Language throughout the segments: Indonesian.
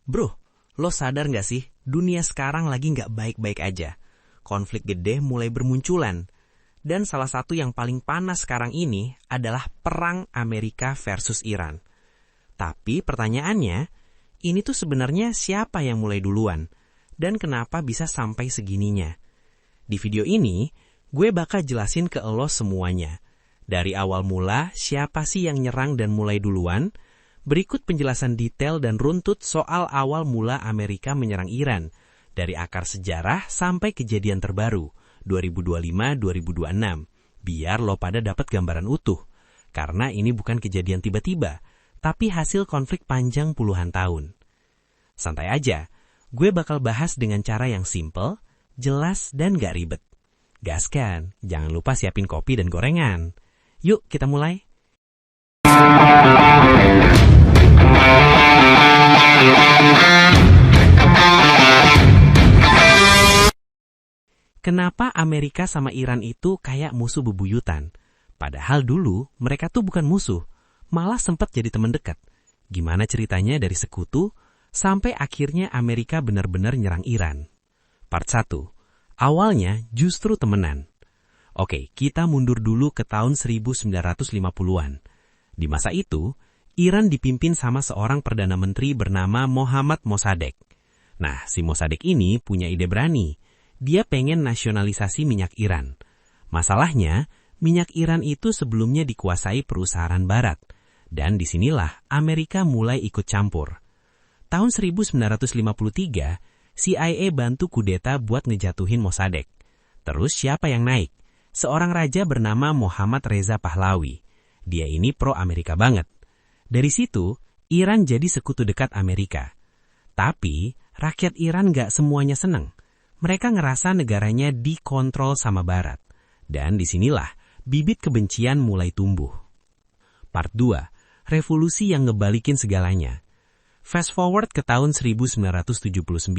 Bro, lo sadar nggak sih, dunia sekarang lagi nggak baik-baik aja. Konflik gede mulai bermunculan. Dan salah satu yang paling panas sekarang ini adalah perang Amerika versus Iran. Tapi pertanyaannya, ini tuh sebenarnya siapa yang mulai duluan? Dan kenapa bisa sampai segininya? Di video ini, gue bakal jelasin ke lo semuanya. Dari awal mula, siapa sih yang nyerang dan mulai duluan? Berikut penjelasan detail dan runtut soal awal mula Amerika menyerang Iran, dari akar sejarah sampai kejadian terbaru, 2025-2026, biar lo pada dapat gambaran utuh. Karena ini bukan kejadian tiba-tiba, tapi hasil konflik panjang puluhan tahun. Santai aja, gue bakal bahas dengan cara yang simple, jelas, dan gak ribet. Gaskan, jangan lupa siapin kopi dan gorengan. Yuk kita mulai. Kenapa Amerika sama Iran itu kayak musuh bebuyutan? Padahal dulu mereka tuh bukan musuh, malah sempat jadi teman dekat. Gimana ceritanya dari sekutu sampai akhirnya Amerika benar-benar nyerang Iran? Part 1. Awalnya justru temenan. Oke, kita mundur dulu ke tahun 1950-an. Di masa itu, Iran dipimpin sama seorang Perdana Menteri bernama Mohammad Mossadegh. Nah, si Mossadegh ini punya ide berani. Dia pengen nasionalisasi minyak Iran. Masalahnya, minyak Iran itu sebelumnya dikuasai perusahaan Barat. Dan disinilah Amerika mulai ikut campur. Tahun 1953, CIA bantu kudeta buat ngejatuhin Mossadegh. Terus siapa yang naik? Seorang raja bernama Mohammad Reza Pahlavi. Dia ini pro-Amerika banget. Dari situ, Iran jadi sekutu dekat Amerika. Tapi, rakyat Iran gak semuanya seneng. Mereka ngerasa negaranya dikontrol sama Barat. Dan disinilah bibit kebencian mulai tumbuh. Part 2. Revolusi yang ngebalikin segalanya. Fast forward ke tahun 1979.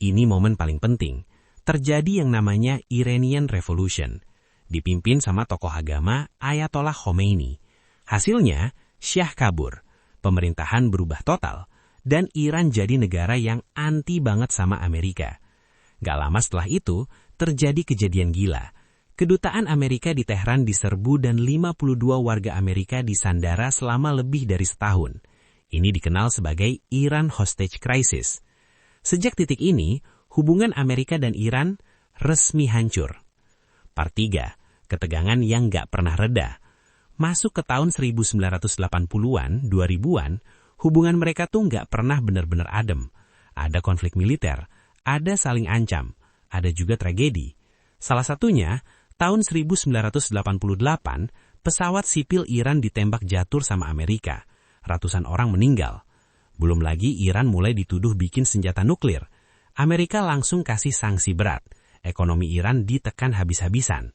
Ini momen paling penting. Terjadi yang namanya Iranian Revolution. Dipimpin sama tokoh agama Ayatollah Khomeini. Hasilnya, Syah kabur. Pemerintahan berubah total. Dan Iran jadi negara yang anti banget sama Amerika. Gak lama setelah itu, terjadi kejadian gila. Kedutaan Amerika di Tehran diserbu dan 52 warga Amerika disandara selama lebih dari setahun. Ini dikenal sebagai Iran Hostage Crisis. Sejak titik ini, hubungan Amerika dan Iran resmi hancur. Part 3. Ketegangan yang gak pernah reda. Masuk ke tahun 1980-an, 2000-an, hubungan mereka tuh gak pernah benar-benar adem. Ada konflik militer, ada saling ancam, ada juga tragedi. Salah satunya, tahun 1988, pesawat sipil Iran ditembak jatuh sama Amerika. Ratusan orang meninggal. Belum lagi Iran mulai dituduh bikin senjata nuklir. Amerika langsung kasih sanksi berat. Ekonomi Iran ditekan habis-habisan.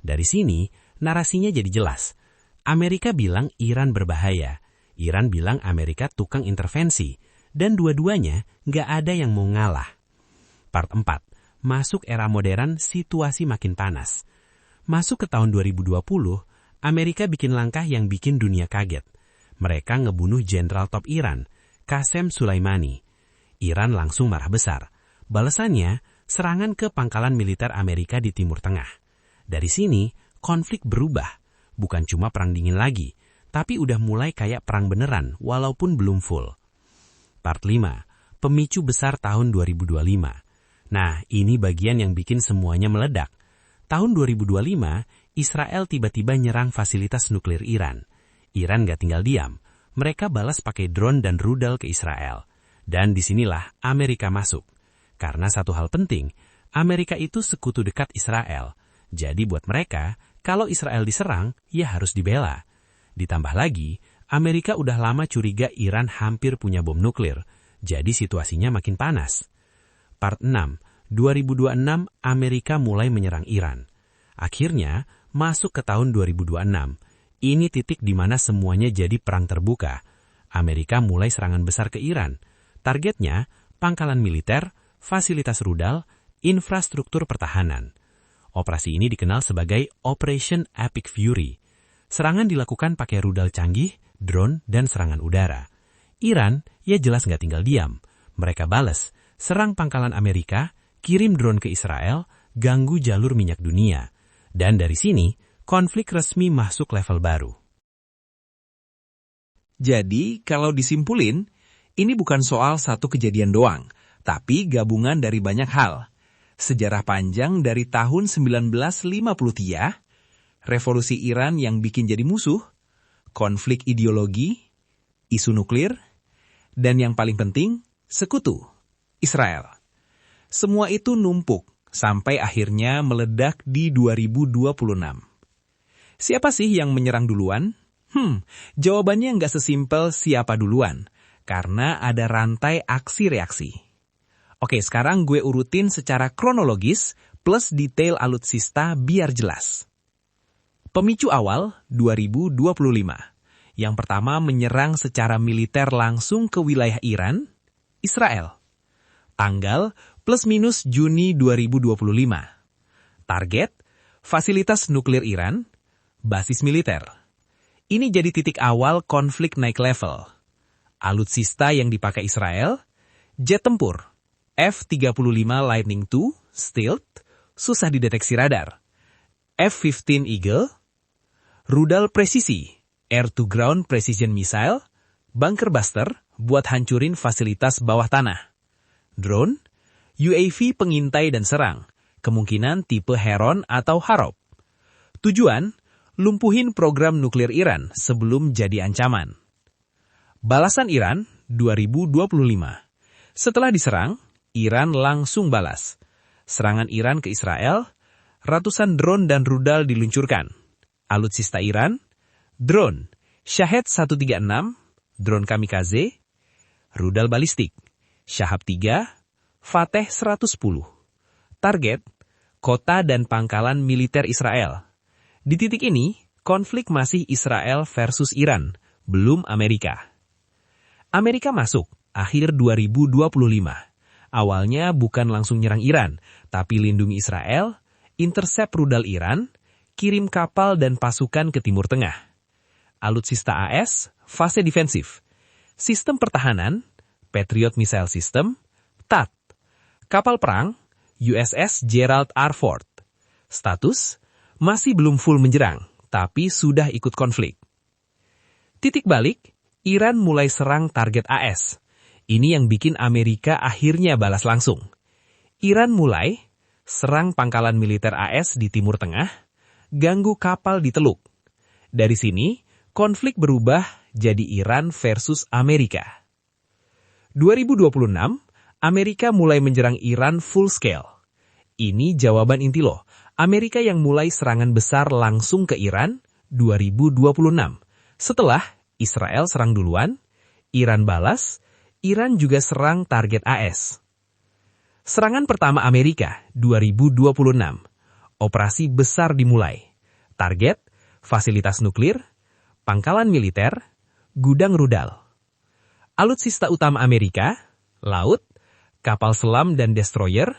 Dari sini, narasinya jadi jelas. Amerika bilang Iran berbahaya. Iran bilang Amerika tukang intervensi. Dan dua-duanya nggak ada yang mau ngalah. Part 4. Masuk era modern, situasi makin panas. Masuk ke tahun 2020, Amerika bikin langkah yang bikin dunia kaget. Mereka ngebunuh jenderal top Iran, Qasem Soleimani. Iran langsung marah besar. Balasannya, serangan ke pangkalan militer Amerika di Timur Tengah. Dari sini, konflik berubah. Bukan cuma perang dingin lagi, tapi udah mulai kayak perang beneran, walaupun belum full. Part 5. Pemicu besar tahun 2025. Nah, ini bagian yang bikin semuanya meledak. Tahun 2025, Israel tiba-tiba nyerang fasilitas nuklir Iran. Iran gak tinggal diam. Mereka balas pakai drone dan rudal ke Israel. Dan disinilah Amerika masuk. Karena satu hal penting, Amerika itu sekutu dekat Israel. Jadi buat mereka, kalau Israel diserang, ya harus dibela. Ditambah lagi, Amerika udah lama curiga Iran hampir punya bom nuklir. Jadi situasinya makin panas. Part 6. 2026, Amerika mulai menyerang Iran. Akhirnya, masuk ke tahun 2026. Ini titik di mana semuanya jadi perang terbuka. Amerika mulai serangan besar ke Iran. Targetnya, pangkalan militer, fasilitas rudal, infrastruktur pertahanan. Operasi ini dikenal sebagai Operation Epic Fury. Serangan dilakukan pakai rudal canggih, drone, dan serangan udara. Iran, ya jelas nggak tinggal diam. Mereka balas, serang pangkalan Amerika, kirim drone ke Israel, ganggu jalur minyak dunia. Dan dari sini, konflik resmi masuk level baru. Jadi, kalau disimpulin, ini bukan soal satu kejadian doang, tapi gabungan dari banyak hal. Sejarah panjang dari tahun 1953, revolusi Iran yang bikin jadi musuh, konflik ideologi, isu nuklir, dan yang paling penting, sekutu, Israel. Semua itu numpuk sampai akhirnya meledak di 2026. Siapa sih yang menyerang duluan? Jawabannya nggak sesimpel siapa duluan, karena ada rantai aksi-reaksi. Oke, sekarang gue urutin secara kronologis plus detail alutsista biar jelas. Pemicu awal 2025. Yang pertama menyerang secara militer langsung ke wilayah Iran, Israel. Tanggal plus minus Juni 2025. Target, fasilitas nuklir Iran, basis militer. Ini jadi titik awal konflik naik level. Alutsista yang dipakai Israel, jet tempur, F-35 Lightning II, stealth, susah dideteksi radar. F-15 Eagle, rudal presisi, air-to-ground precision missile, bunker buster buat hancurin fasilitas bawah tanah. Drone, UAV pengintai dan serang, kemungkinan tipe Heron atau Harop. Tujuan, lumpuhin program nuklir Iran sebelum jadi ancaman. Balasan Iran 2025. Setelah diserang, Iran langsung balas. Serangan Iran ke Israel, ratusan drone dan rudal diluncurkan. Alutsista Iran, drone, Shahed 136, drone kamikaze, rudal balistik, Shahab 3, Fateh 110. Target, kota dan pangkalan militer Israel. Di titik ini, konflik masih Israel versus Iran, belum Amerika. Amerika masuk akhir 2025. Awalnya bukan langsung nyerang Iran, tapi lindungi Israel, intercept rudal Iran, kirim kapal dan pasukan ke Timur Tengah. Alutsista AS, fase defensif. Sistem pertahanan, Patriot Missile System, THAAD. Kapal perang, USS Gerald R. Ford. Status, masih belum full menyerang, tapi sudah ikut konflik. Titik balik, Iran mulai serang target AS. Ini yang bikin Amerika akhirnya balas langsung. Iran mulai serang pangkalan militer AS di Timur Tengah, ganggu kapal di Teluk. Dari sini, konflik berubah jadi Iran versus Amerika. 2026, Amerika mulai menyerang Iran full scale. Ini jawaban inti loh. Amerika yang mulai serangan besar langsung ke Iran 2026. Setelah Israel serang duluan, Iran balas, Iran juga serang target AS. Serangan pertama Amerika 2026. Operasi besar dimulai. Target, fasilitas nuklir, pangkalan militer, gudang rudal. Alutsista utama Amerika, laut, kapal selam dan destroyer,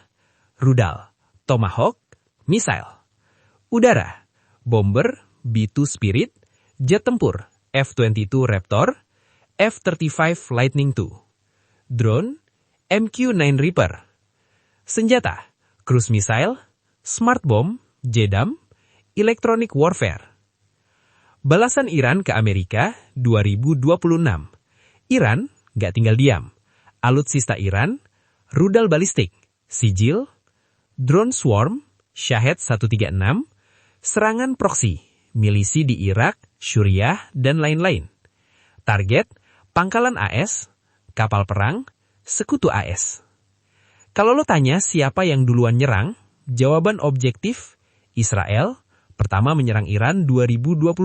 rudal, Tomahawk, missile. Udara, bomber, B-2 Spirit, jet tempur, F-22 Raptor, F-35 Lightning II. Drone, MQ-9 Reaper. Senjata, cruise missile, smart bomb, JDAM, electronic warfare. Balasan Iran ke Amerika 2026. Iran gak tinggal diam. Alutsista Iran, rudal balistik, Sigil, drone swarm, Shahed 136, serangan proksi, milisi di Irak, Suriah, dan lain-lain. Target, pangkalan AS, kapal perang, sekutu AS. Kalau lo tanya siapa yang duluan nyerang, jawaban objektif, Israel, pertama menyerang Iran 2025.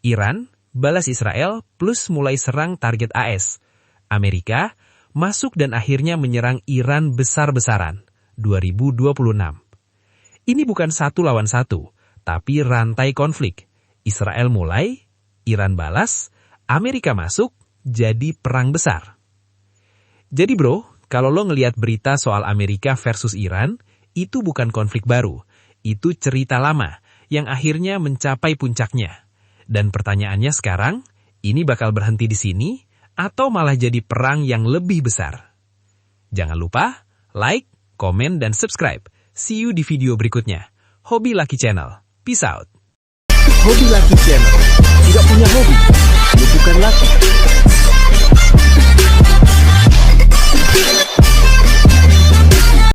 Iran, balas Israel, plus mulai serang target AS. Amerika, masuk dan akhirnya menyerang Iran besar-besaran, 2026. Ini bukan satu lawan satu, tapi rantai konflik. Israel mulai, Iran balas, Amerika masuk, jadi perang besar. Jadi bro, kalau lo ngelihat berita soal Amerika versus Iran, itu bukan konflik baru. Itu cerita lama, yang akhirnya mencapai puncaknya. Dan pertanyaannya sekarang, ini bakal berhenti di sini, atau malah jadi perang yang lebih besar? Jangan lupa like, komen, dan subscribe. See you di video berikutnya. Hobi Lucky Channel. Peace out. Hobi Lucky Channel. Tidak punya hobi, lu bukan laki.